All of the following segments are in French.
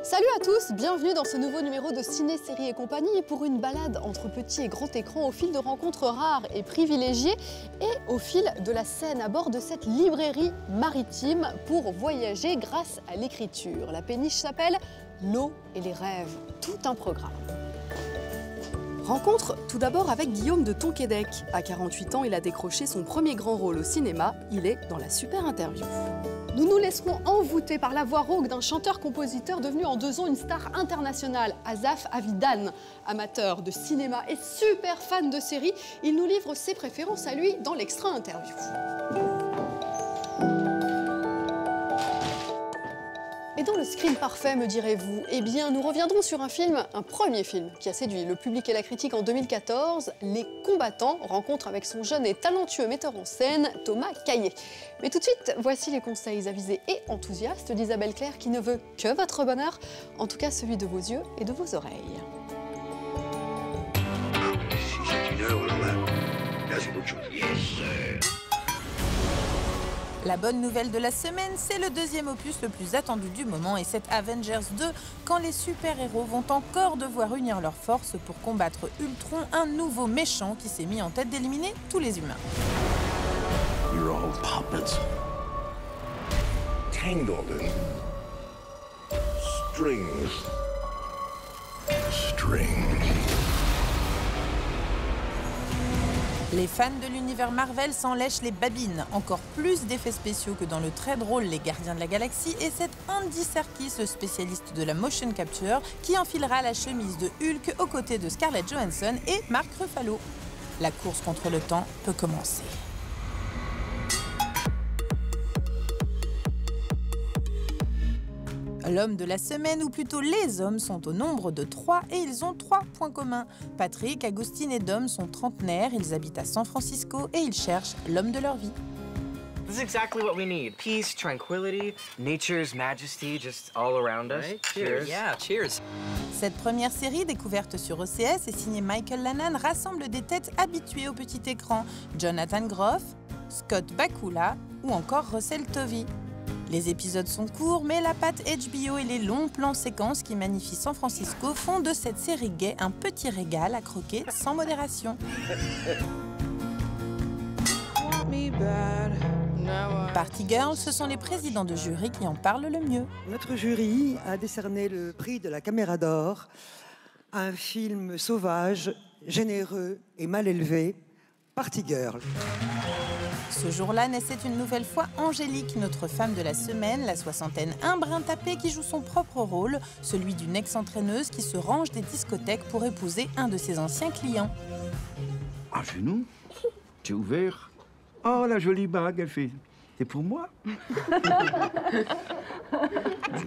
Salut à tous, bienvenue dans ce nouveau numéro de Ciné, Série et compagnie pour une balade entre petit et grand écran au fil de rencontres rares et privilégiées et au fil de la scène à bord de cette librairie maritime pour voyager grâce à l'écriture. La péniche s'appelle L'eau et les rêves, tout un programme. Rencontre tout d'abord avec Guillaume de Tonquédec. À 48 ans, il a décroché son premier grand rôle au cinéma. Il est dans la super interview. Nous nous laisserons envoûter par la voix rauque d'un chanteur-compositeur devenu en 2 ans une star internationale, Asaf Avidan. Amateur de cinéma et super fan de séries, il nous livre ses préférences à lui dans l'extra interview. Et dans le screen parfait, me direz-vous, eh bien, nous reviendrons sur un premier film qui a séduit le public et la critique en 2014, Les Combattants, rencontre avec son jeune et talentueux metteur en scène, Thomas Caillet. Mais tout de suite, voici les conseils avisés et enthousiastes d'Isabelle Claire qui ne veut que votre bonheur, en tout cas celui de vos yeux et de vos oreilles. Si c'est une heure, alors là c'est autre chose. Yes, sir. La bonne nouvelle de la semaine, c'est le deuxième opus le plus attendu du moment et c'est Avengers 2, quand les super-héros vont encore devoir unir leurs forces pour combattre Ultron, un nouveau méchant qui s'est mis en tête d'éliminer tous les humains. You're all puppets. Tangled in strings. Les fans de l'univers Marvel s'en lèchent les babines. Encore plus d'effets spéciaux que dans le très drôle Les Gardiens de la Galaxie. Et c'est Andy Serkis, le spécialiste de la motion capture, qui enfilera la chemise de Hulk aux côtés de Scarlett Johansson et Mark Ruffalo. La course contre le temps peut commencer. L'homme de la semaine, ou plutôt les hommes, sont au nombre de 3 et ils ont 3 points communs. Patrick, Agustin et Dom sont trentenaires, ils habitent à San Francisco et ils cherchent l'homme de leur vie. This is exactly what we need. Peace, tranquility, nature's majesty just all around us. Right? Cheers. Yeah, cheers. Cette première série, découverte sur OCS et signée Michael Lannan, rassemble des têtes habituées au petit écran. Jonathan Groff, Scott Bakula ou encore Russell Tovey. Les épisodes sont courts, mais la patte HBO et les longs plans séquences qui magnifient San Francisco font de cette série gay un petit régal à croquer sans modération. Party Girl, ce sont les présidents de jury qui en parlent le mieux. Notre jury a décerné le prix de la Caméra d'Or à un film sauvage, généreux et mal élevé, Party Girl. Ce jour-là naissait une nouvelle fois Angélique, notre femme de la semaine, la soixantaine un brin tapé qui joue son propre rôle, celui d'une ex-entraîneuse qui se range des discothèques pour épouser un de ses anciens clients. À genoux, j'ai ouvert. Oh, la jolie bague, elle fait. C'est pour moi. J'ai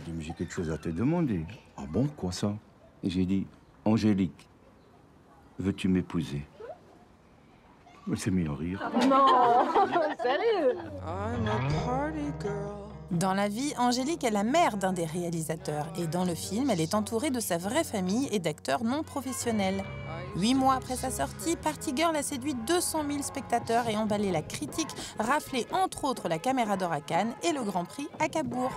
dit, mais j'ai quelque chose à te demander. Ah bon, quoi ça? Et j'ai dit, Angélique, veux-tu m'épouser? Elle s'est mise à rire. Non, sérieux? Dans la vie, Angélique est la mère d'un des réalisateurs et dans le film, elle est entourée de sa vraie famille et d'acteurs non professionnels. 8 mois après sa sortie, Party Girl a séduit 200 000 spectateurs et emballé la critique, raflé entre autres la Caméra d'Or à Cannes et le Grand Prix à Cabourg.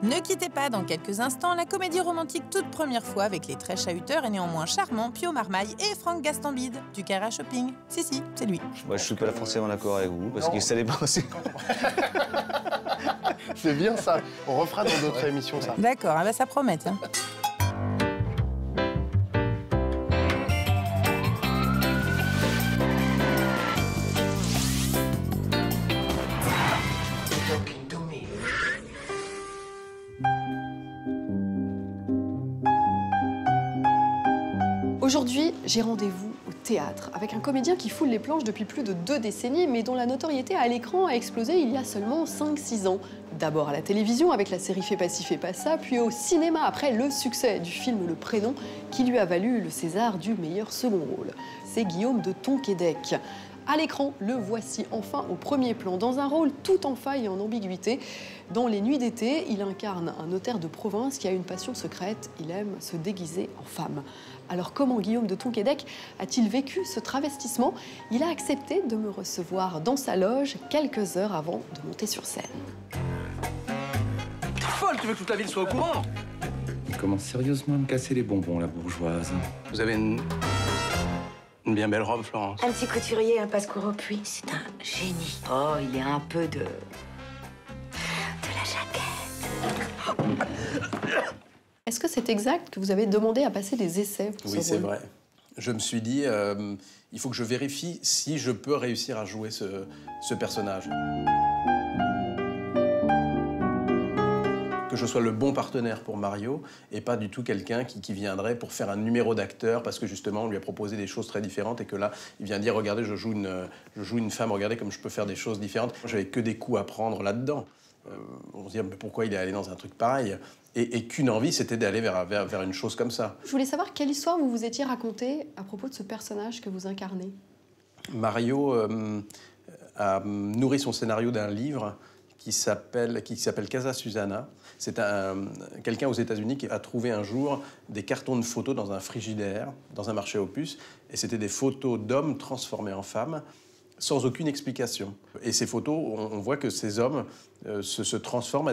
Ne quittez pas dans quelques instants la comédie romantique toute première fois avec les très chahuteurs et néanmoins charmants Pio Marmaille et Franck Gastambide du Cara Shopping. Si, c'est lui. Moi, je suis pas forcément d'accord avec vous, parce que ça dépend aussi. C'est bien ça. On refera dans d'autres émissions ça. D'accord, ah bah ça promet. Hein. Aujourd'hui, j'ai rendez-vous au théâtre avec un comédien qui foule les planches depuis plus de 2 décennies, mais dont la notoriété à l'écran a explosé il y a seulement 5-6 ans. D'abord à la télévision avec la série Fais pas ci, fais pas ça, puis au cinéma après le succès du film Le Prénom qui lui a valu le César du meilleur second rôle. C'est Guillaume de Tonquédec. À l'écran, le voici enfin au premier plan, dans un rôle tout en faille et en ambiguïté. Dans Les Nuits d'été, il incarne un notaire de province qui a une passion secrète, il aime se déguiser en femme. Alors comment Guillaume de Tonquédec a-t-il vécu ce travestissement? Il a accepté de me recevoir dans sa loge quelques heures avant de monter sur scène. folle, tu veux que toute la ville soit au courant? Elle commence sérieusement à me casser les bonbons, la bourgeoise. Vous avez une bien belle robe, Florence. Un petit couturier, un passe-court au puits, c'est un génie. Oh, il y a un peu de la jaquette. Est-ce que c'est exact que vous avez demandé à passer des essais pour Oui, ce c'est rôle? vrai. Je me suis dit, il faut que je vérifie si je peux réussir à jouer ce personnage. Que je sois le bon partenaire pour Mario et pas du tout quelqu'un qui viendrait pour faire un numéro d'acteur parce que justement on lui a proposé des choses très différentes et que là il vient dire regardez je joue une femme, regardez comme je peux faire des choses différentes. J'avais que des coups à prendre là-dedans. On se dit mais pourquoi il est allé dans un truc pareil et qu'une envie c'était d'aller vers une chose comme ça. Je voulais savoir quelle histoire vous vous étiez racontée à propos de ce personnage que vous incarnez. Mario a nourri son scénario d'un livre qui s'appelle Casa Susana. C'est quelqu'un aux États-Unis qui a trouvé un jour des cartons de photos dans un frigidaire, dans un marché aux puces, et c'était des photos d'hommes transformés en femmes, sans aucune explication. Et ces photos, on voit que ces hommes se transforment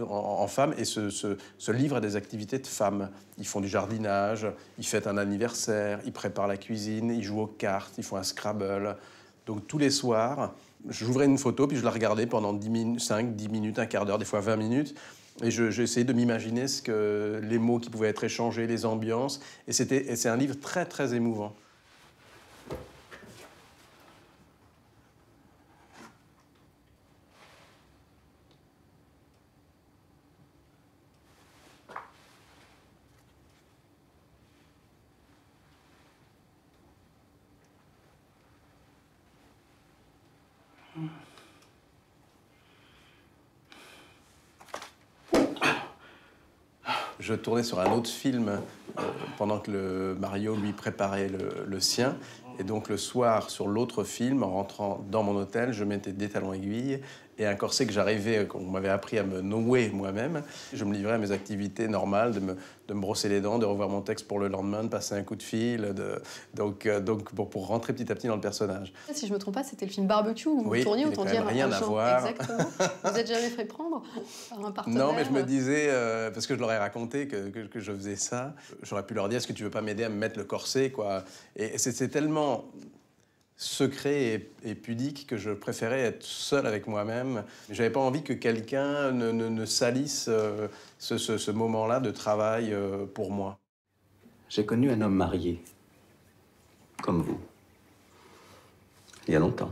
en femmes et se livrent à des activités de femmes. Ils font du jardinage, ils fêtent un anniversaire, ils préparent la cuisine, ils jouent aux cartes, ils font un Scrabble. Donc tous les soirs, j'ouvrais une photo, puis je la regardais pendant 5, 10 minutes, un quart d'heure, des fois 20 minutes. Et j'essayais de m'imaginer les mots qui pouvaient être échangés, les ambiances. Et c'est un livre très, très émouvant. Je tournais sur un autre film pendant que Mario lui préparait le sien. Et donc le soir, sur l'autre film, en rentrant dans mon hôtel, je mettais des talons aiguilles et un corset que j'arrivais, qu'on m'avait appris à me nouer moi-même. Je me livrais à mes activités normales, de me brosser les dents, de revoir mon texte pour le lendemain, de passer un coup de fil, donc pour rentrer petit à petit dans le personnage. Si je me trompe pas, c'était le film Barbecue où vous tourniez, autant dire rien à voir. Exactement. Vous êtes jamais fait prendre par un partenaire? Non, mais je me disais, parce que je leur ai raconté que je faisais ça, j'aurais pu leur dire, est-ce que tu veux pas m'aider à me mettre le corset, quoi. Et c'est tellement secret et pudique que je préférais être seul avec moi-même. J'avais pas envie que quelqu'un ne salisse ce moment-là de travail pour moi. J'ai connu un homme marié, comme vous, il y a longtemps.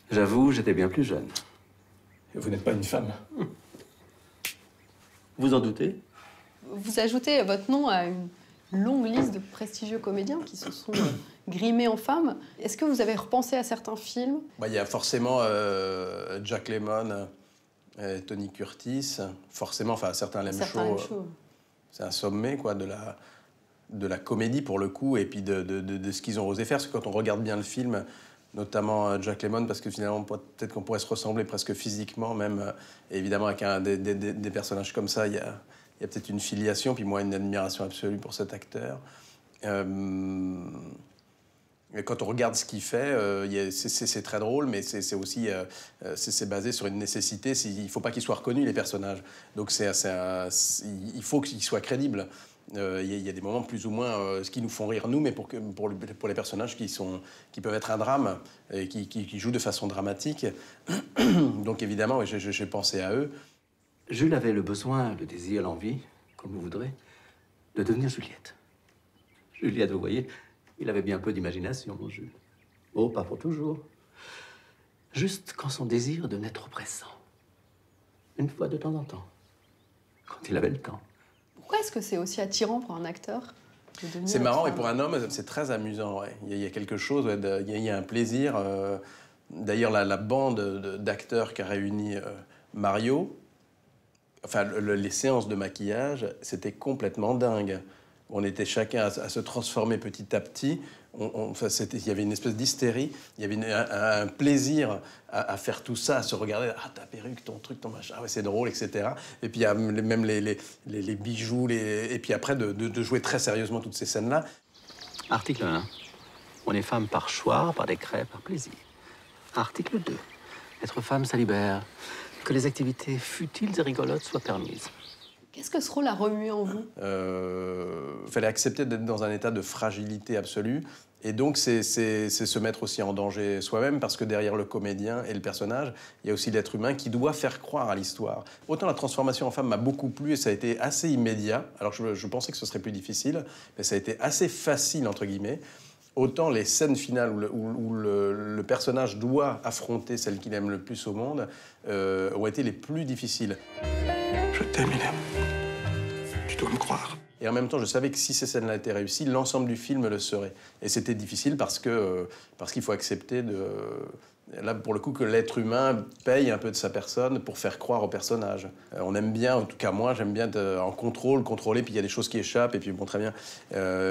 J'avoue, j'étais bien plus jeune. Et vous n'êtes pas une femme. Vous en doutez? Vous ajoutez votre nom à une longue liste de prestigieux comédiens qui se sont grimés en femmes. Est-ce que vous avez repensé à certains films? Il y a forcément Jack Lemmon, Tony Curtis, forcément, enfin certains l'aiment chaud. C'est un sommet quoi, de la comédie pour le coup, et puis de ce qu'ils ont osé faire. Parce que quand on regarde bien le film, notamment Jack Lemmon, parce que finalement, peut-être qu'on pourrait se ressembler presque physiquement, même, et évidemment, avec des personnages comme ça, il y a peut-être une filiation, puis moi, une admiration absolue pour cet acteur. Et quand on regarde ce qu'il fait, c'est très drôle, mais c'est aussi c'est basé sur une nécessité. Il ne faut pas qu'ils soient reconnus, les personnages. Donc il faut qu'ils soient crédibles. Il y a des moments plus ou moins qui nous font rire, nous, mais pour les personnages qui peuvent être un drame, et qui jouent de façon dramatique. Donc évidemment, oui, j'ai pensé à eux. Jules avait le besoin, le désir, l'envie, comme vous voudrez, de devenir Juliette. Juliette, vous voyez, il avait bien peu d'imagination, mon Jules. Oh, pas pour toujours. Juste quand son désir devenait trop pressant. Une fois de temps en temps. Quand il avait le temps. Pourquoi est-ce que c'est aussi attirant pour un acteur? C'est marrant, et pour un homme, c'est très amusant. Ouais. Il y a quelque chose, il y a un plaisir. D'ailleurs, la bande d'acteurs qui a réuni Mario, enfin, les séances de maquillage, c'était complètement dingue. On était chacun à se transformer petit à petit. Il y avait une espèce d'hystérie. Il y avait un plaisir à faire tout ça, à se regarder. Ah, ta perruque, ton truc, ton machin, ouais, c'est drôle, etc. Et puis il y a même les bijoux. Et puis après, de jouer très sérieusement toutes ces scènes-là. Article 1. On est femme par choix, par décret, par plaisir. Article 2. Être femme, ça libère. que les activités futiles et rigolotes soient permises. Qu'est-ce que ce rôle a remué en vous? Fallait accepter d'être dans un état de fragilité absolue. Et donc, c'est se mettre aussi en danger soi-même, parce que derrière le comédien et le personnage, il y a aussi l'être humain qui doit faire croire à l'histoire. Autant la transformation en femme m'a beaucoup plu et ça a été assez immédiat. Alors, je pensais que ce serait plus difficile, mais ça a été assez facile, entre guillemets. Autant les scènes finales où le personnage doit affronter celle qu'il aime le plus au monde ont été les plus difficiles. Je t'aime, Mylène. Tu dois me croire. Et en même temps, je savais que si ces scènes-là étaient réussies, l'ensemble du film le serait. Et c'était difficile parce qu'il faut accepter là, pour le coup, que l'être humain paye un peu de sa personne pour faire croire au personnage. On aime bien, en tout cas moi, j'aime bien être en contrôler, puis il y a des choses qui échappent, et puis bon, très bien.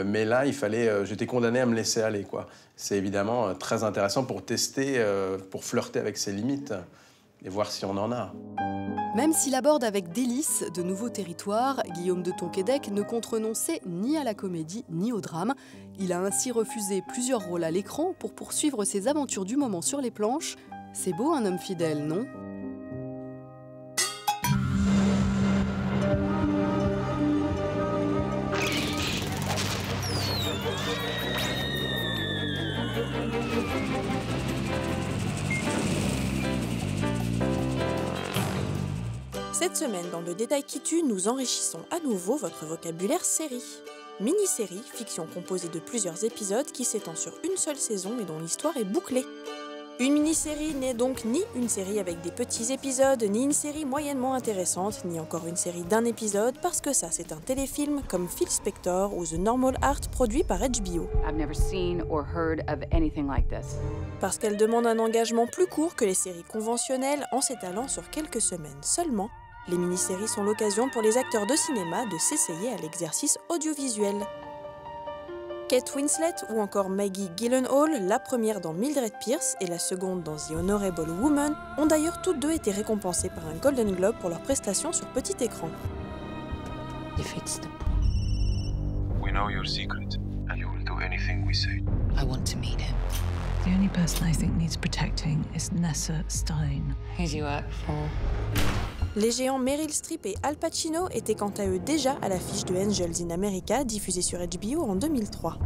Mais là, j'étais condamné à me laisser aller, quoi. C'est évidemment très intéressant pour tester, pour flirter avec ses limites et voir si on en a. Même s'il aborde avec délice de nouveaux territoires, Guillaume de Tonquédec ne compte renoncer ni à la comédie ni au drame. Il a ainsi refusé plusieurs rôles à l'écran pour poursuivre ses aventures du moment sur les planches. C'est beau un homme fidèle, non ? Cette semaine, dans Le Détail qui tue, nous enrichissons à nouveau votre vocabulaire série. Mini-série, fiction composée de plusieurs épisodes qui s'étend sur une seule saison et dont l'histoire est bouclée. Une mini-série n'est donc ni une série avec des petits épisodes, ni une série moyennement intéressante, ni encore une série d'un épisode, parce que ça c'est un téléfilm comme Phil Spector ou The Normal Art produit par HBO. I've never seen or heard of anything like this. Parce qu'elle demande un engagement plus court que les séries conventionnelles en s'étalant sur quelques semaines seulement, les mini-séries sont l'occasion pour les acteurs de cinéma de s'essayer à l'exercice audiovisuel. Kate Winslet ou encore Maggie Gyllenhaal, la première dans Mildred Pierce et la seconde dans The Honorable Woman, ont d'ailleurs toutes deux été récompensées par un Golden Globe pour leur prestation sur petit écran. If it's the... We know your secret, and you will do anything we say. I want to meet him. The only person I think needs protecting is Nessa Stein. Who do you work for? Les géants Meryl Streep et Al Pacino étaient quant à eux déjà à l'affiche de Angels in America, diffusée sur HBO en 2003.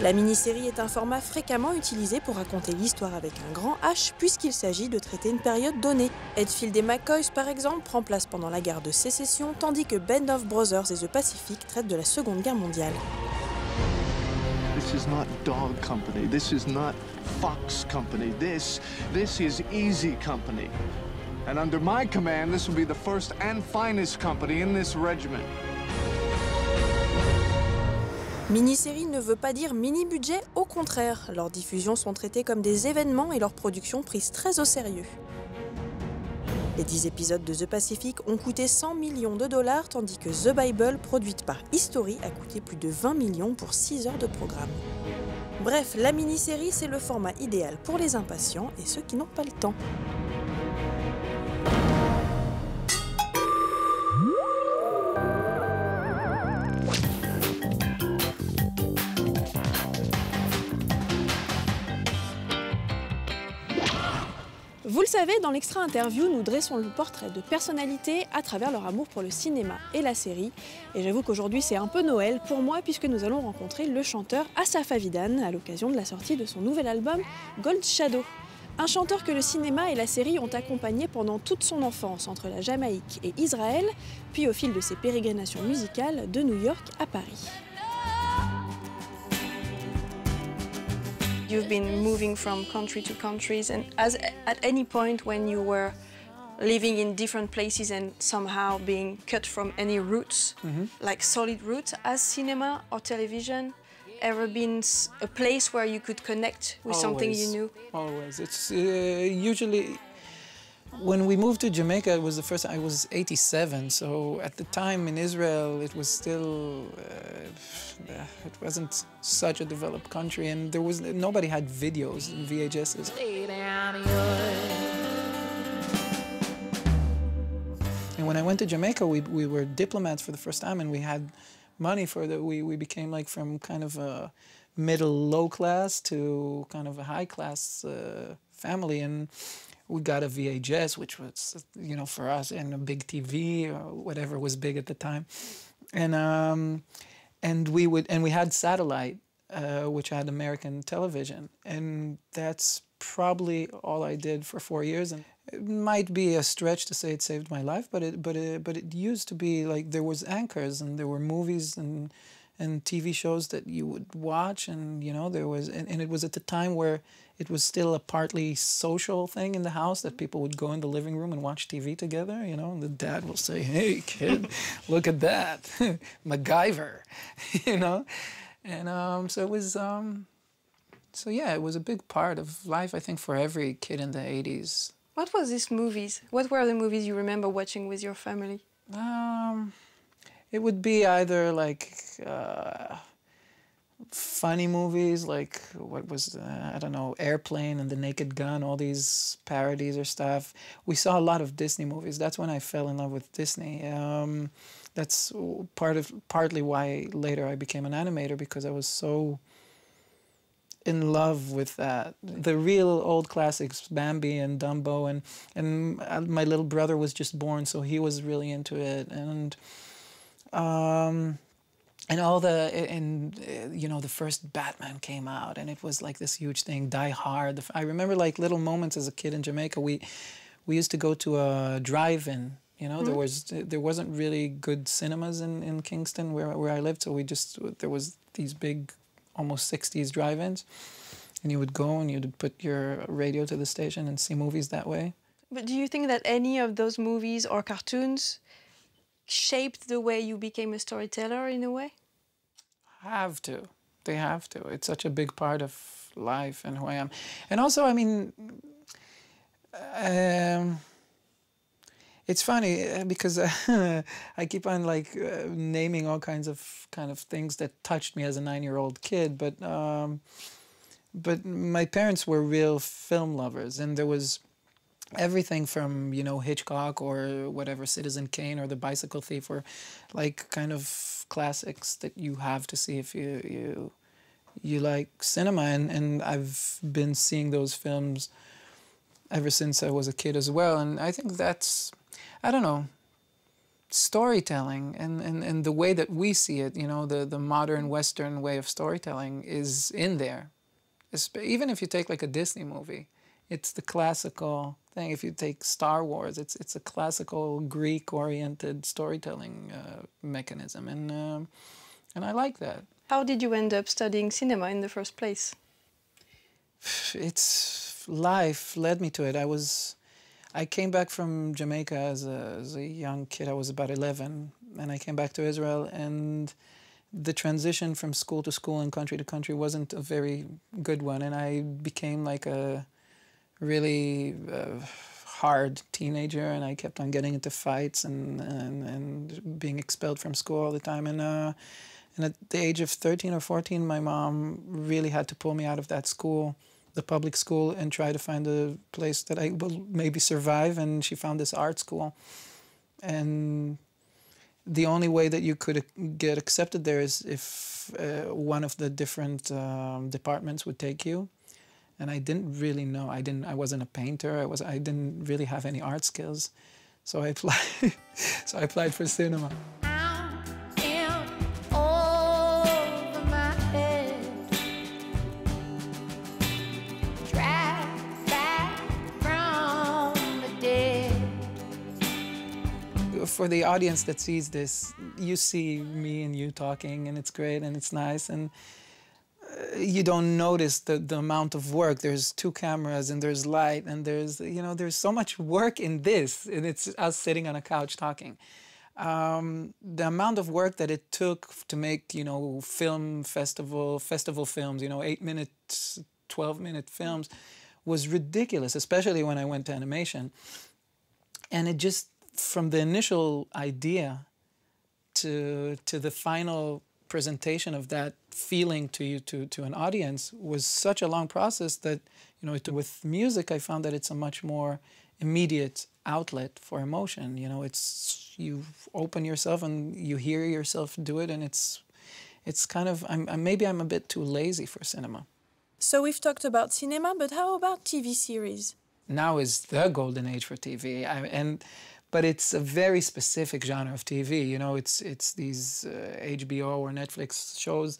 La mini-série est un format fréquemment utilisé pour raconter l'histoire avec un grand H, puisqu'il s'agit de traiter une période donnée. Hetfield et McCoys, par exemple, prend place pendant la guerre de Sécession, tandis que Band of Brothers et The Pacific traitent de la Seconde Guerre mondiale. This is not Dog Company. This is not Fox Company. This is Easy Company. And under my command, this will be the first and finest company in this regiment. Mini-série ne veut pas dire mini-budget, au contraire. Leurs diffusions sont traitées comme des événements et leur production prise très au sérieux. Les 10 épisodes de The Pacific ont coûté 100 millions de dollars, tandis que The Bible, produite par History, a coûté plus de 20 millions pour 6 heures de programme. Bref, la mini-série, c'est le format idéal pour les impatients et ceux qui n'ont pas le temps. Vous le savez, dans l'extra interview, nous dressons le portrait de personnalités à travers leur amour pour le cinéma et la série. Et j'avoue qu'aujourd'hui, c'est un peu Noël pour moi, puisque nous allons rencontrer le chanteur Asaf Avidan à l'occasion de la sortie de son nouvel album Gold Shadow. Un chanteur que le cinéma et la série ont accompagné pendant toute son enfance entre la Jamaïque et Israël, puis au fil de ses pérégrinations musicales de New York à Paris. You've been moving from country to countries, and at any point when you were living in different places and somehow being cut from any roots, like solid roots, as cinema or television, ever been a place where you could connect with something you knew? Always. It's usually when we moved to Jamaica. It was the first time. I was 87, so at the time in Israel, it was still. It wasn't such a developed country, and nobody had videos and VHSs. And when I went to Jamaica, we were diplomats for the first time, and we had money for we became like from kind of middle-low class to kind of a high-class family, and we got a VHS, which was, you know, for us, and a big TV or whatever was big at the time, and we had satellite, which had American television, and that's probably all I did for 4 years. And it might be a stretch to say it saved my life, but it used to be like there was anchors and there were movies and TV shows that you would watch, and you know there was, and it was at the time where it was still a partly social thing in the house, that people would go in the living room and watch TV together, you know, and the dad will say, "Hey kid, look at that, MacGyver," you know, and so it was. So yeah, it was a big part of life, I think, for every kid in the 80s. What was these movies? What were the movies you remember watching with your family? It would be either like funny movies, like what was, I don't know, Airplane and The Naked Gun, all these parodies or stuff. We saw a lot of Disney movies. That's when I fell in love with Disney. That's partly why later I became an animator, because I was so in love with that. The real old classics, Bambi and Dumbo, and my little brother was just born, so he was really into it, and all you know, the first Batman came out, and it was like this huge thing. Die Hard. I remember like little moments as a kid in Jamaica. We used to go to a drive-in. You know, there wasn't really good cinemas in Kingston where I lived, so there was these big, almost 60s drive-ins, and you would go and you'd put your radio to the station and see movies that way. But do you think that any of those movies or cartoons shaped the way you became a storyteller in a way? Have to. They have to. It's such a big part of life and who I am. And also, I mean, it's funny because I keep on like naming all kinds of things that touched me as a 9-year-old kid, but my parents were real film lovers, and there was everything from, you know, Hitchcock or whatever, Citizen Kane or The Bicycle Thief, or like kind of classics that you have to see if you like cinema, and I've been seeing those films ever since I was a kid as well, and I think that's, I don't know, storytelling and the way that we see it, you know, the modern Western way of storytelling is in there. Even if you take like a Disney movie, it's the classical thing. If you take Star Wars, it's a classical Greek-oriented storytelling mechanism, and I like that. How did you end up studying cinema in the first place? It's life led me to it. I came back from Jamaica as a young kid. I was about 11, and I came back to Israel, and the transition from school to school and country to country wasn't a very good one, and I became like a really hard teenager, and I kept on getting into fights and being expelled from school all the time. And at the age of 13 or 14, my mom really had to pull me out of that school, the public school, and try to find a place that I will maybe survive. And she found this art school. And the only way that you could get accepted there is if one of the different departments would take you. And I didn't really know. I wasn't a painter. I didn't really have any art skills. So I applied for cinema. For the audience that sees this, you see me and you talking, and it's great and it's nice, and you don't notice the amount of work. There's 2 cameras and there's light and there's, you know, there's so much work in this, and it's us sitting on a couch talking. The amount of work that it took to make, you know, festival films, you know, 8-minute, 12-minute films was ridiculous, especially when I went to animation. And it just, from the initial idea to the final presentation of that feeling to an audience was such a long process that, you know, with music I found that it's a much more immediate outlet for emotion. You know, it's, you open yourself and you hear yourself do it, and it's It's kind of, maybe I'm a bit too lazy for cinema. So we've talked about cinema, but how about TV series? Now is the golden age for TV, but it's a very specific genre of TV. You know, it's these HBO or Netflix shows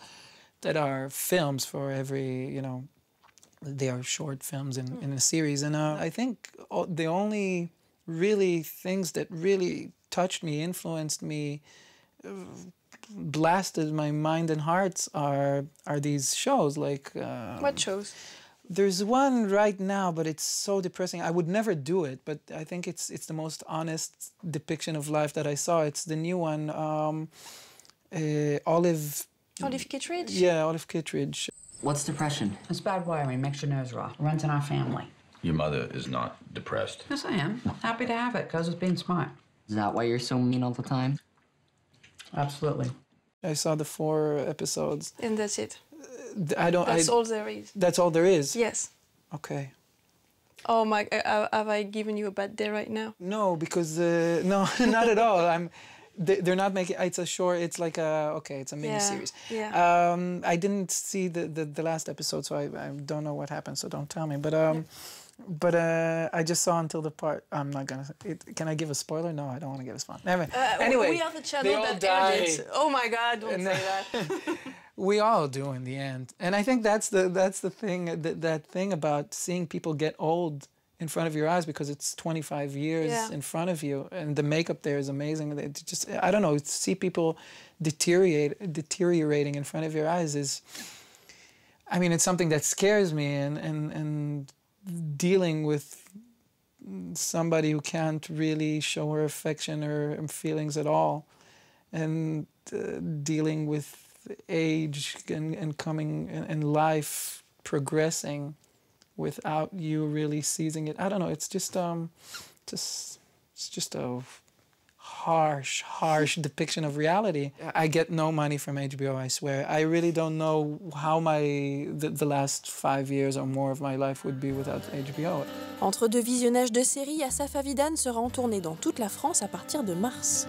that are films for every, you know, they are short films in a series. And I think the only really things that really touched me, influenced me, blasted my mind and hearts are these shows like... What shows? There's one right now, but it's so depressing. I would never do it, but I think it's the most honest depiction of life that I saw. It's the new one, Olive Kitteridge? Yeah, Olive Kitteridge. What's depression? It's bad wiring, makes your nerves raw. Runs in our family. Your mother is not depressed. Yes, I am. Happy to have it, because it's being smart. Is that why you're so mean all the time? Absolutely. I saw the 4 episodes. And that's it? That's all there is? That's all there is? Yes. Okay. Oh my, have I given you a bad day right now? No, because, no, not at all. They're not making, it's a short, it's like it's a mini-series. Yeah. I didn't see the last episode, so I don't know what happened, so don't tell me. But I just saw until the part, I'm not gonna, can I give a spoiler? No, I don't want to give a spoiler. Anyway, we are the channel that aired it. Oh my God, don't say that. We all do in the end. And I think that's the thing, that thing about seeing people get old in front of your eyes, because it's 25 years in front of you, and the makeup there is amazing. It just, I don't know, see people deteriorating in front of your eyes is, I mean, it's something that scares me, and dealing with somebody who can't really show her affection or feelings at all, and dealing with age and coming and life progressing without you really seizing it. I don't know, it's just a harsh depiction of reality. I get no money from HBO, I swear. I really don't know how the last 5 years or more of my life would be without HBO. Entre deux visionnages de séries, Asaf Avidan sera en tournée dans toute la France à partir de mars.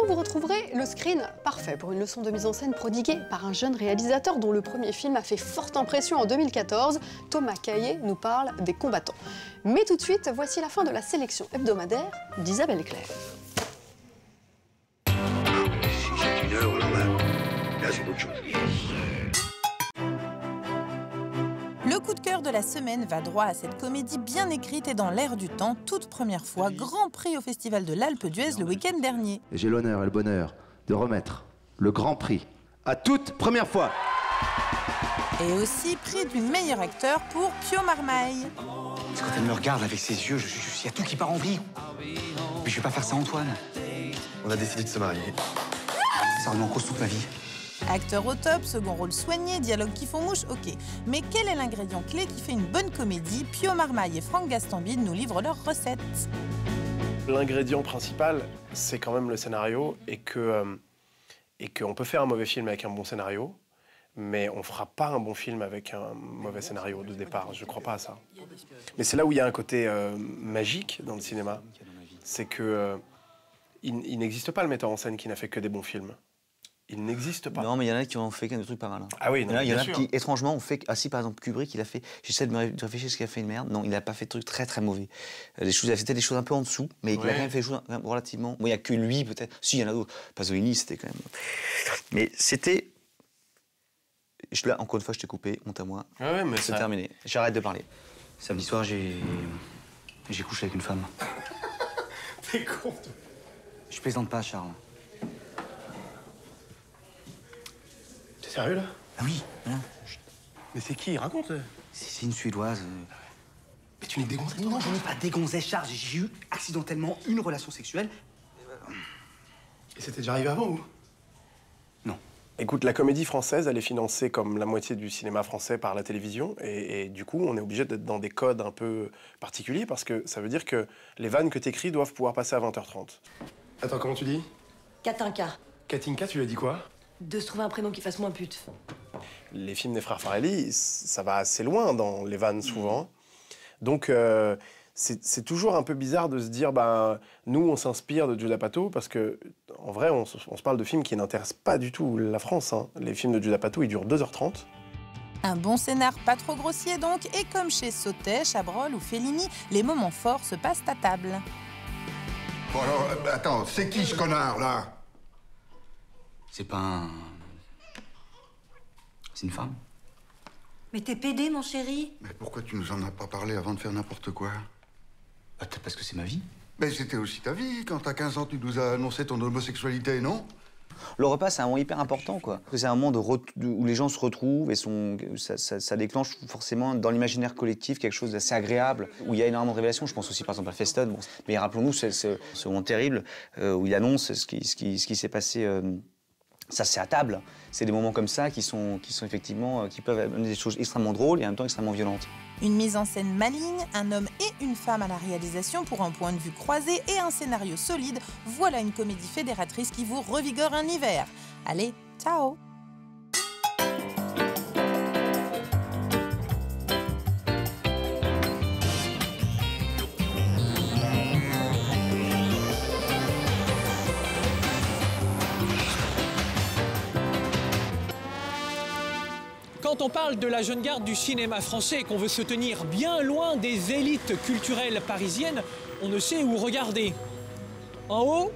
Vous retrouverez le screen parfait pour une leçon de mise en scène prodiguée par un jeune réalisateur dont le premier film a fait forte impression en 2014. Thomas Caillet nous parle des combattants. Mais tout de suite, voici la fin de la sélection hebdomadaire d'Isabelle Claire. Si c'est une heure, alors là c'est autre chose. Le coup de cœur de la semaine va droit à cette comédie bien écrite et dans l'air du temps, toute première fois, Grand Prix au Festival de l'Alpe d'Huez le week-end dernier. J'ai l'honneur et le bonheur de remettre le Grand Prix à toute première fois. Et aussi prix du meilleur acteur pour Pio Marmaille. Parce que quand elle me regarde avec ses yeux, il y a tout qui part en vrille. Mais je vais pas faire ça, Antoine. On a décidé de se marier. Ça remet en cause toute ma vie. Acteur au top, second rôle soigné, dialogue qui font mouche, ok. Mais quel est l'ingrédient clé qui fait une bonne comédie? Pio Marmaille et Franck Gastambide nous livrent leur recette. L'ingrédient principal, c'est quand même le scénario, et qu'on peut faire un mauvais film avec un bon scénario, mais on fera pas un bon film avec un mauvais scénario de départ. Je crois pas à ça. Mais c'est là où il y a un côté magique dans le cinéma, c'est que il n'existe pas le metteur en scène qui n'a fait que des bons films. Il n'existe pas. Non, mais il y en a qui ont fait des trucs pas mal. Ah oui, il y en a qui, étrangement, ont fait... Ah si, par exemple, Kubrick, il a fait... J'essaie de réfléchir ce qu'il a fait une merde. Non, il n'a pas fait de trucs très, très mauvais. Il a fait des choses un peu en dessous, mais il a quand même fait des choses relativement... Bon, il n'y a que lui, peut-être. Si, il y en a d'autres. Pasolini, c'était quand même... Mais c'était... Là, encore une fois, je t'ai coupé. Honte à moi. Ah ouais, mais c'est terminé. J'arrête de parler. Samedi soir, j'ai couché avec une femme. T'es con. Je plaisante pas, Charles. Sérieux, là? Ah oui, hein. Mais c'est qui? Raconte. C'est une Suédoise. Mais tu n'es que des gonzesses? Non, je n'ai pas des gonzesses, Charles. J'ai eu accidentellement une relation sexuelle. Et c'était déjà arrivé avant, ou? Non. Écoute, la comédie française, elle est financée comme la moitié du cinéma français par la télévision. Et du coup, on est obligé d'être dans des codes un peu particuliers parce que ça veut dire que les vannes que t'écris doivent pouvoir passer à 20h30. Attends, comment tu dis? Katinka. Katinka, tu lui as dit quoi? De se trouver un prénom qui fasse moins pute. les films des frères Farrelly, ça va assez loin dans les vannes souvent. Donc c'est toujours un peu bizarre de se dire, bah, nous on s'inspire de Judd Apatow parce que en vrai on se parle de films qui n'intéressent pas du tout la France. Hein. Les films de Judd Apatow ils durent 2h30. Un bon scénar pas trop grossier donc, et comme chez Sautet, Chabrol ou Fellini, les moments forts se passent à table. Bon alors, attends, c'est qui ce connard là? C'est pas un... C'est une femme. Mais t'es pédé, mon chéri. Mais pourquoi tu nous en as pas parlé avant de faire n'importe quoi? Bah, peut-être parce que c'est ma vie. Mais c'était aussi ta vie. Quand t'as 15 ans, tu nous as annoncé ton homosexualité, non? Le repas, c'est un moment hyper important, quoi. C'est un moment où les gens se retrouvent et ça déclenche forcément dans l'imaginaire collectif quelque chose d'assez agréable, où il y a énormément de révélations. Je pense aussi, par exemple, à Feston. Bon. Mais rappelons-nous ce moment terrible où il annonce ce qui s'est passé. Ça, c'est à table. C'est des moments comme ça qui sont effectivement, qui peuvent amener des choses extrêmement drôles et en même temps extrêmement violentes. Une mise en scène maligne, un homme et une femme à la réalisation pour un point de vue croisé et un scénario solide, voilà une comédie fédératrice qui vous revigore un hiver. Allez, ciao! Quand on parle de la jeune garde du cinéma français et qu'on veut se tenir bien loin des élites culturelles parisiennes, on ne sait où regarder. En haut?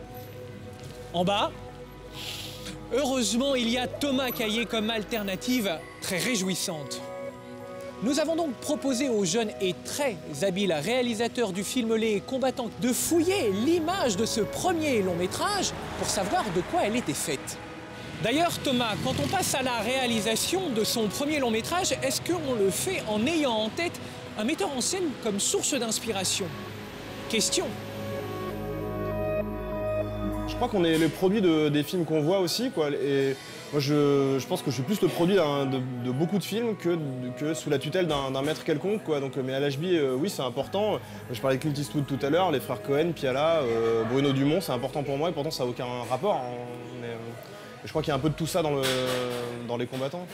En bas? Heureusement, il y a Thomas Caillet comme alternative très réjouissante. Nous avons donc proposé au jeune et très habile réalisateur du film Les Combattants de fouiller l'image de ce premier long métrage pour savoir de quoi elle était faite. D'ailleurs, Thomas, quand on passe à la réalisation de son premier long métrage, est-ce qu'on le fait en ayant en tête un metteur en scène comme source d'inspiration? Question. Je crois qu'on est le produit des films qu'on voit aussi, quoi. Et moi, je pense que je suis plus le produit de beaucoup de films que sous la tutelle d'un maître quelconque, quoi. Donc, mais à l'HB, oui, c'est important. Je parlais de Clint Eastwood tout à l'heure, les frères Cohen, Piala, Bruno Dumont, c'est important pour moi et pourtant ça n'a aucun rapport. Hein. Je crois qu'il y a un peu de tout ça dans Les Combattants.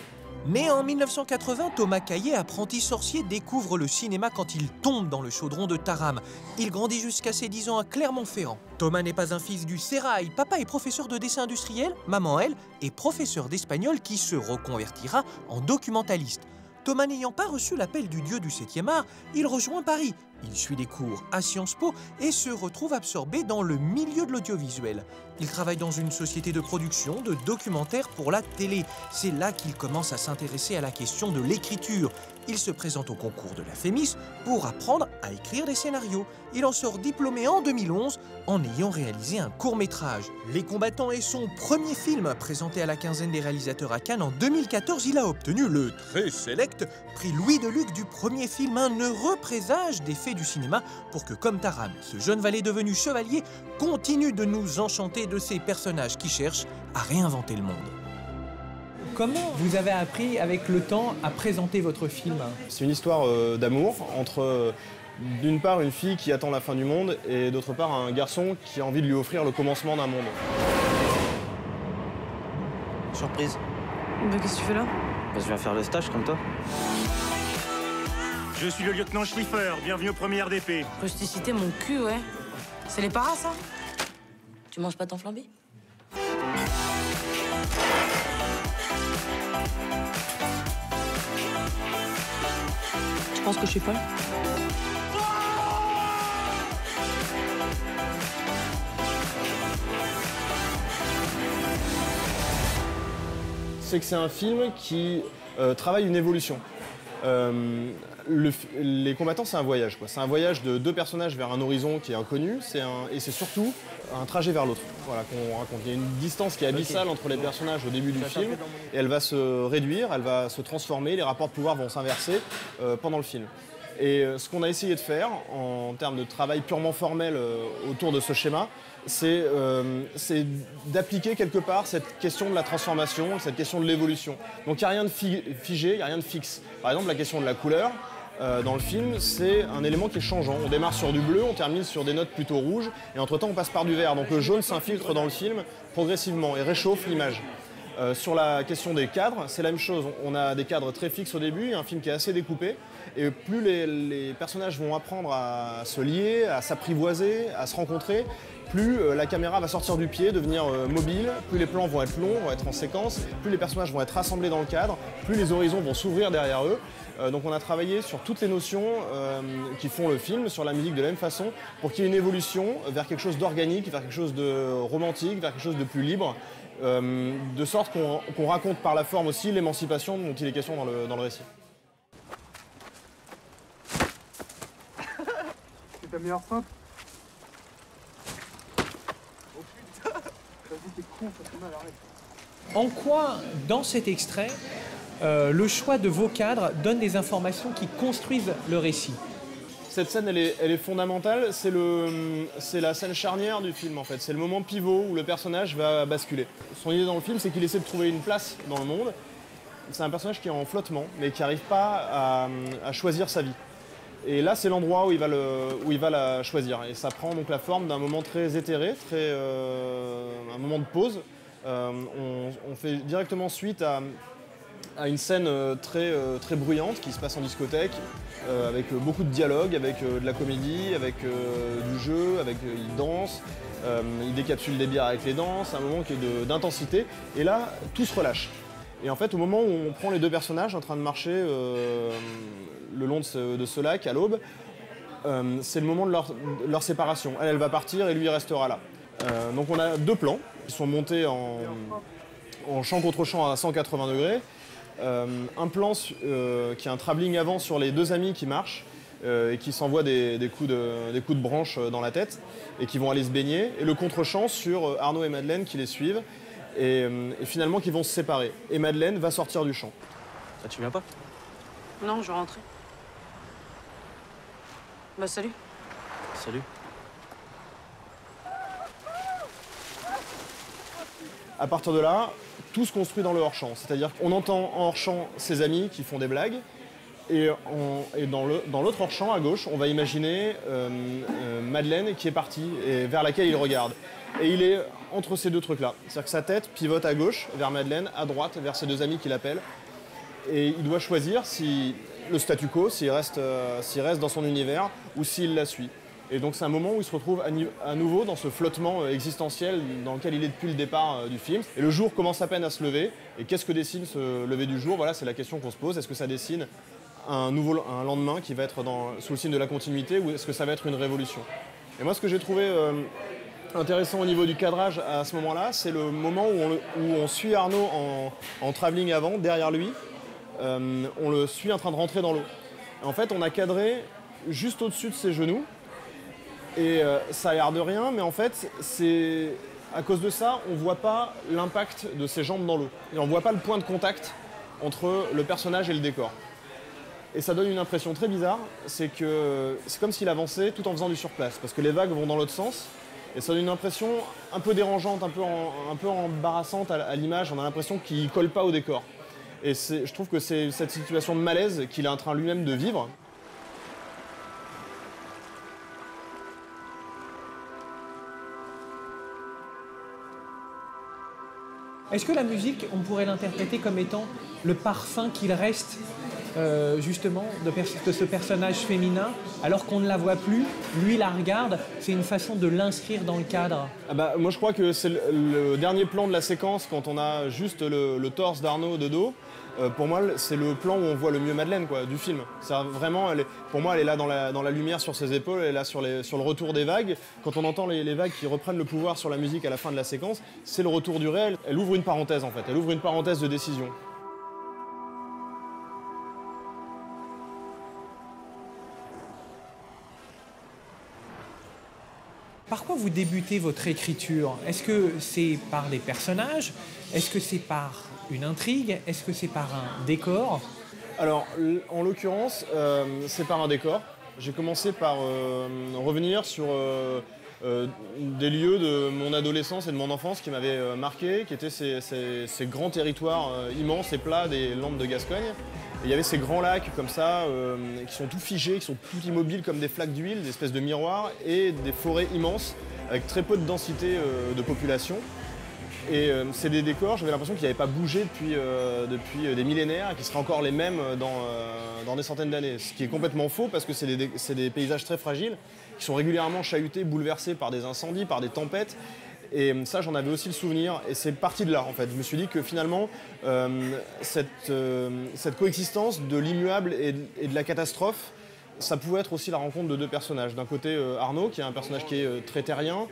Né en 1980, Thomas Caillet, apprenti sorcier, découvre le cinéma quand il tombe dans le chaudron de Taram. Il grandit jusqu'à ses 10 ans à Clermont-Ferrand. Thomas n'est pas un fils du sérail. Papa est professeur de dessin industriel, maman, elle, est professeure d'espagnol qui se reconvertira en documentaliste. Thomas n'ayant pas reçu l'appel du dieu du 7e art, il rejoint Paris. Il suit des cours à Sciences Po et se retrouve absorbé dans le milieu de l'audiovisuel. Il travaille dans une société de production de documentaires pour la télé. C'est là qu'il commence à s'intéresser à la question de l'écriture. Il se présente au concours de la Fémis pour apprendre à écrire des scénarios. Il en sort diplômé en 2011 en ayant réalisé un court-métrage. Les Combattants est son premier film. Présenté à la quinzaine des réalisateurs à Cannes en 2014, il a obtenu le très sélect prix Louis Deluc du premier film, un heureux présage des faits du cinéma pour que, comme Taram, ce jeune valet devenu chevalier continue de nous enchanter de ces personnages qui cherchent à réinventer le monde. Comment vous avez appris avec le temps à présenter votre film? C'est une histoire d'amour entre d'une part une fille qui attend la fin du monde et d'autre part un garçon qui a envie de lui offrir le commencement d'un monde. Surprise. Bah, qu'est-ce que tu fais là? Bah, je viens faire le stage comme toi. Je suis le lieutenant Schliffer, bienvenue au premier RDP. Rusticité, mon cul, ouais. C'est les paras, ça? Tu manges pas ton flambé? Je pense que je suis folle. C'est que c'est un film qui travaille une évolution. Les Combattants, c'est un voyage, quoi. C'est un voyage de deux personnages vers un horizon qui est inconnu, et c'est surtout un trajet vers l'autre, voilà, qu'on raconte. Il y a une distance qui est abyssale entre les personnages au début du film, et elle va se réduire, elle va se transformer, les rapports de pouvoir vont s'inverser pendant le film. Et ce qu'on a essayé de faire, en termes de travail purement formel autour de ce schéma, c'est d'appliquer quelque part cette question de la transformation, cette question de l'évolution. Donc il n'y a rien de figé, il n'y a rien de fixe. Par exemple, la question de la couleur, dans le film, c'est un élément qui est changeant. On démarre sur du bleu, on termine sur des notes plutôt rouges, et entre-temps on passe par du vert. Donc le jaune s'infiltre dans le film progressivement et réchauffe l'image. Sur la question des cadres, c'est la même chose. On a des cadres très fixes au début, un film qui est assez découpé. Et plus les personnages vont apprendre à se lier, à s'apprivoiser, à se rencontrer, plus la caméra va sortir du pied, devenir mobile, plus les plans vont être longs, vont être en séquence, plus les personnages vont être rassemblés dans le cadre, plus les horizons vont s'ouvrir derrière eux. Donc on a travaillé sur toutes les notions qui font le film, sur la musique de la même façon, pour qu'il y ait une évolution vers quelque chose d'organique, vers quelque chose de romantique, vers quelque chose de plus libre, de sorte qu'on raconte par la forme aussi l'émancipation dont il est question dans le récit. C'est ta meilleure feinte? Oh putain! Vas-y, t'es con, ça fait mal, arrête. En quoi, dans cet extrait, le choix de vos cadres donne des informations qui construisent le récit? Cette scène, elle est fondamentale, c'est la scène charnière du film en fait. C'est le moment pivot où le personnage va basculer. Son idée dans le film, c'est qu'il essaie de trouver une place dans le monde. C'est un personnage qui est en flottement, mais qui n'arrive pas à choisir sa vie. Et là, c'est l'endroit où il va la choisir. Et ça prend donc la forme d'un moment très éthéré, un moment de pause. On fait directement suite à une scène très bruyante qui se passe en discothèque, avec beaucoup de dialogue, avec de la comédie, avec du jeu, il danse, il décapsule des bières avec les danses, un moment qui est d'intensité. Et là, tout se relâche. Et en fait, au moment où on prend les deux personnages en train de marcher le long de ce lac à l'aube, c'est le moment de leur séparation. Elle va partir et lui il restera là. Donc on a deux plans qui sont montés en champ contre champ à 180 degrés. Un plan qui est un travelling avant sur les deux amis qui marchent et qui s'envoient des coups de branche dans la tête et qui vont aller se baigner. Et le contre-champ sur Arnaud et Madeleine qui les suivent et finalement qui vont se séparer. Et Madeleine va sortir du champ. Ça, tu viens pas? Non, je vais rentrer. Bah salut. Salut. À partir de là, tout se construit dans le hors-champ. C'est-à-dire qu'on entend en hors-champ ses amis qui font des blagues. Et dans l'autre hors-champ, à gauche, on va imaginer Madeleine qui est partie et vers laquelle il regarde. Et il est entre ces deux trucs-là. C'est-à-dire que sa tête pivote à gauche, vers Madeleine, à droite, vers ses deux amis qui l'appellent. Et il doit choisir si le statu quo, s'il reste dans son univers ou s'il la suit. Et donc c'est un moment où il se retrouve à nouveau dans ce flottement existentiel dans lequel il est depuis le départ du film. Et le jour commence à peine à se lever. Et qu'est-ce que dessine ce lever du jour? Voilà, c'est la question qu'on se pose. Est-ce que ça dessine un lendemain qui va être sous le signe de la continuité ou est-ce que ça va être une révolution? Et moi, ce que j'ai trouvé intéressant au niveau du cadrage à ce moment-là, c'est le moment où on suit Arnaud en travelling avant, derrière lui. On le suit en train de rentrer dans l'eau. En fait, on a cadré juste au-dessus de ses genoux. Et ça a l'air de rien, mais en fait, c'est à cause de ça, on ne voit pas l'impact de ses jambes dans l'eau. Et on ne voit pas le point de contact entre le personnage et le décor. Et ça donne une impression très bizarre, c'est que c'est comme s'il avançait tout en faisant du surplace, parce que les vagues vont dans l'autre sens, et ça donne une impression un peu dérangeante, un peu embarrassante à l'image, on a l'impression qu'il ne colle pas au décor. Et je trouve que c'est cette situation de malaise qu'il est en train lui-même de vivre. Est-ce que la musique, on pourrait l'interpréter comme étant le parfum qu'il reste justement de ce personnage féminin, alors qu'on ne la voit plus, lui la regarde, c'est une façon de l'inscrire dans le cadre? Moi je crois que c'est le dernier plan de la séquence, quand on a juste le torse d'Arnaud de dos. Pour moi, c'est le plan où on voit le mieux Madeleine du film. Vraiment, pour moi, elle est là dans la lumière sur ses épaules, elle est là sur le retour des vagues. Quand on entend les vagues qui reprennent le pouvoir sur la musique à la fin de la séquence, c'est le retour du réel. Elle ouvre une parenthèse en fait, elle ouvre une parenthèse de décision. Par quoi vous débutez votre écriture? Est-ce que c'est par des personnages? Est-ce que c'est par une intrigue? Est-ce que c'est par un décor? Alors, en l'occurrence, c'est par un décor. J'ai commencé par revenir sur des lieux de mon adolescence et de mon enfance qui m'avaient marqué, qui étaient ces grands territoires immenses et plats des Landes de Gascogne. Et il y avait ces grands lacs comme ça, qui sont tout figés, qui sont tout immobiles comme des flaques d'huile, des espèces de miroirs, et des forêts immenses avec très peu de densité de population. Et c'est des décors, j'avais l'impression qu'ils n'avaient pas bougé depuis des millénaires et qui seraient encore les mêmes dans des centaines d'années. Ce qui est complètement faux parce que c'est des paysages très fragiles qui sont régulièrement chahutés, bouleversés par des incendies, par des tempêtes. Et ça, j'en avais aussi le souvenir. Et c'est parti de là, en fait. Je me suis dit que finalement, cette coexistence de l'immuable et de la catastrophe, ça pouvait être aussi la rencontre de deux personnages. D'un côté, Arnaud, qui est un personnage qui est très terrien,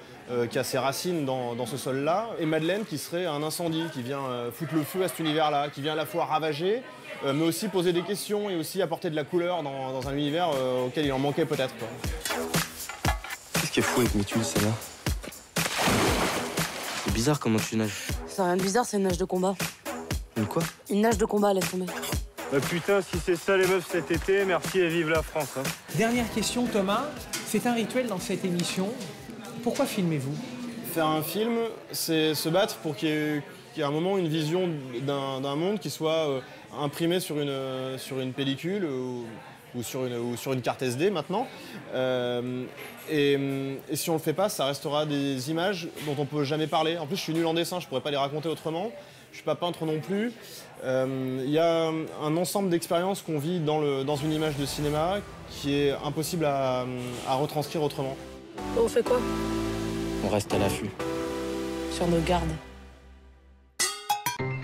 qui a ses racines dans ce sol-là, et Madeleine, qui serait un incendie, qui vient foutre le feu à cet univers-là, qui vient à la fois ravager, mais aussi poser des questions et aussi apporter de la couleur dans un univers auquel il en manquait peut-être. Qu'est-ce qui est fou avec mes tuiles, celle-là? C'est bizarre comment tu nages. C'est rien de bizarre, c'est une nage de combat. Une quoi? Une nage de combat, laisse tomber. Putain, si c'est ça les meufs cet été, merci et vive la France. Hein. Dernière question, Thomas. C'est un rituel dans cette émission. Pourquoi filmez-vous? Faire un film, c'est se battre pour qu'il y ait un moment une vision d'un monde qui soit imprimé sur une pellicule ou sur une carte SD maintenant. Et si on le fait pas, ça restera des images dont on peut jamais parler. En plus, je suis nul en dessin, je pourrais pas les raconter autrement. Je suis pas peintre non plus. Il y a un ensemble d'expériences qu'on vit dans une image de cinéma qui est impossible à retranscrire autrement. On fait quoi? On reste à l'affût. Sur nos gardes.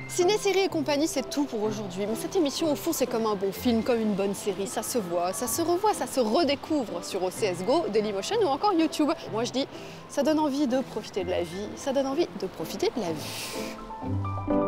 Ciné, série et compagnie, c'est tout pour aujourd'hui. Mais cette émission, au fond, c'est comme un bon film, comme une bonne série. Ça se voit, ça se revoit, ça se redécouvre sur OCS Go, Dailymotion ou encore YouTube. Moi, je dis, ça donne envie de profiter de la vie, ça donne envie de profiter de la vie.